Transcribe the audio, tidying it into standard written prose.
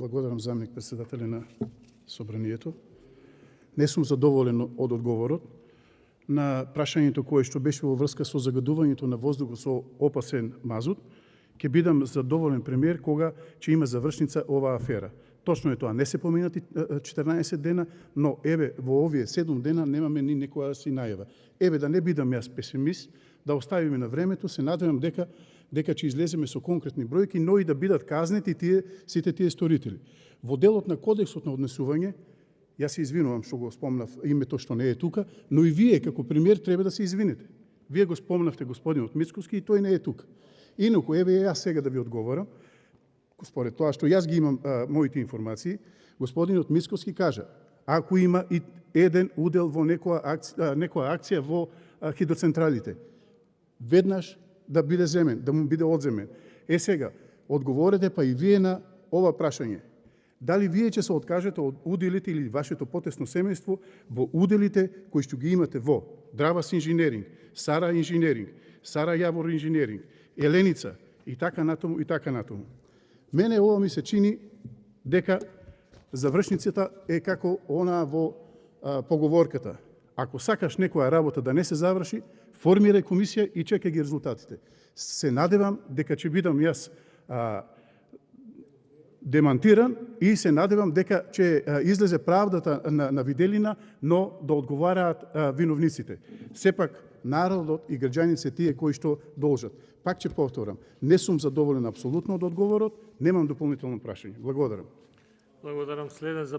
Благодарам заменик председателя на собранието. Не сум задоволен од одговорот на прашањето кое што беше во врска со загадувањето на воздухот со опасен мазут. Ќе бидам задоволен премиер кога ќе има завршница оваа афера. Точно е тоа, не се поминати 14 дена, но еве во овие 7 дена немаме ни некоја да си најава. Еве да не бидам јас песимист, да оставиме на времето, се надевам дека ќе излеземе со конкретни бројки, но и да бидат казнети сите тие сторители. Во делот на кодексот на однесување, јас се извинувам што го спомнав името што не е тука, но и вие како премиер треба да се извинете. Вие го спомнавте господинот Мицкоски и тој не е тука. Инаку, еве јас сега да ви одговорам, според тоа што јас ги имам моите информации, господинот Мицкоски кажа, ако има и еден удел во некоја акција во хидроцентралите, веднаш да биде земен, да му биде одземен. Сега, одговорете па и вие на ова прашање. Дали вие ќе се откажете од уделите или вашето потесно семејство во уделите кои што ги имате во Дравас инженеринг, Сара инженеринг, Сара Јавор инженеринг, Еленица и така натаму и така натаму. Мене ова ми се чини дека завршницата е како она во поговорката. Ако сакаш некоја работа да не се заврши, формирај комисија и чекај ги резултатите. Се надевам дека ќе бидам јас демантиран и се надевам дека ќе излезе правдата на виделина, но да одговараат виновниците. Сепак народот и граѓаните се тие кои што должат. Пак ќе повторам, не сум задоволен апсолутно од одговорот, немам дополнително прашање. Благодарам. Благодарам. Следен за